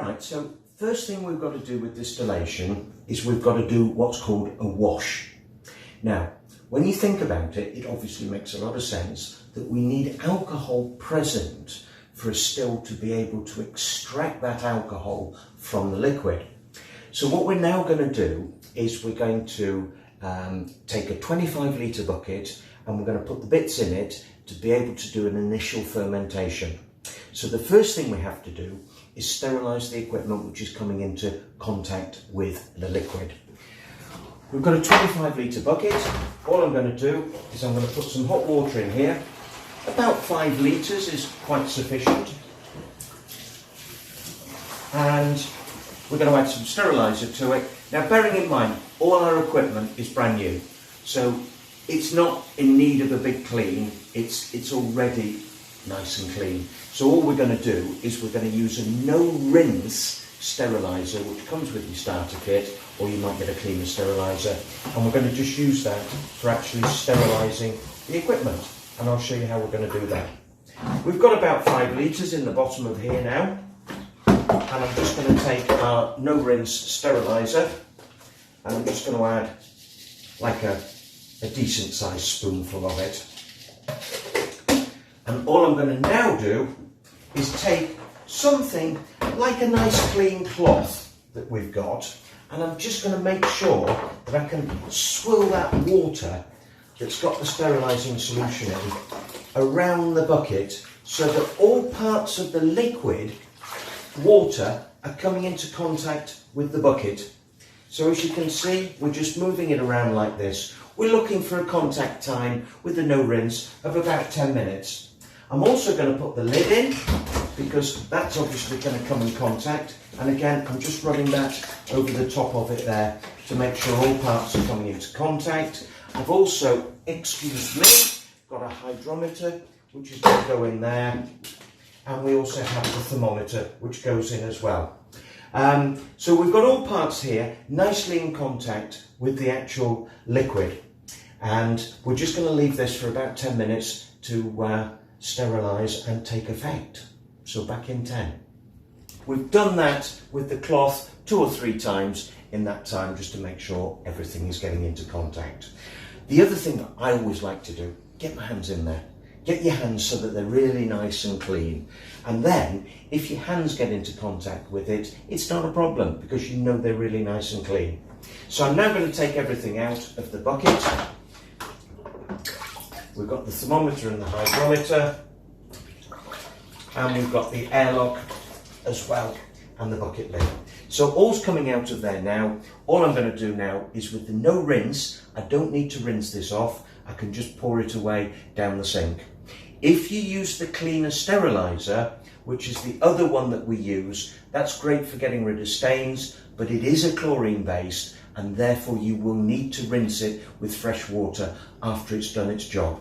Alright, so first thing we've got to do with distillation is we've got to do what's called a wash. Now, when you think about it, it obviously makes a lot of sense that we need alcohol present for a still to be able to extract that alcohol from the liquid. So what we're now going to do is we're going to take a 25 litre bucket and we're going to put the bits in it to be able to do an initial fermentation. So the first thing we have to do is sterilise the equipment which is coming into contact with the liquid. We've got a 25 litre bucket. All I'm going to do is I'm going to put some hot water in here. About 5 litres is quite sufficient. And we're going to add some sterilizer to it. Now, bearing in mind, all our equipment is brand new. So it's not in need of a big clean. It's already nice and clean. So all we're going to do is we're going to use a no-rinse sterilizer, which comes with your starter kit, or you might get a cleaner sterilizer. And we're going to just use that for actually sterilising the equipment. And I'll show you how we're going to do that. We've got about 5 litres in the bottom of here now. And I'm just going to take our no-rinse sterilizer and I'm just going to add like a decent sized spoonful of it. And all I'm going to now do is take something like a nice clean cloth that we've got, and I'm just going to make sure that I can swill that water that's got the sterilising solution in around the bucket so that all parts of the liquid water are coming into contact with the bucket. So as you can see, we're just moving it around like this. We're looking for a contact time with the no rinse of about 10 minutes. I'm also going to put the lid in because that's obviously going to come in contact. And again, I'm just running that over the top of it there to make sure all parts are coming into contact. I've also, excuse me, got a hydrometer which is going to go in there. And we also have the thermometer which goes in as well. So we've got all parts here nicely in contact with the actual liquid. And we're just going to leave this for about 10 minutes to sterilise and take effect. So back in 10. We've done that with the cloth 2 or 3 times in that time just to make sure everything is getting into contact. The other thing that I always like to do, get my hands in there. Get your hands so that they're really nice and clean. And then, if your hands get into contact with it, it's not a problem because you know they're really nice and clean. So I'm now going to take everything out of the bucket. We've got the thermometer and the hydrometer. And we've got the airlock as well and the bucket lid. So all's coming out of there now. All I'm going to do now is with the no rinse, I don't need to rinse this off. I can just pour it away down the sink. If you use the cleaner sterilizer, which is the other one that we use, that's great for getting rid of stains, but it is a chlorine based and therefore you will need to rinse it with fresh water after it's done its job.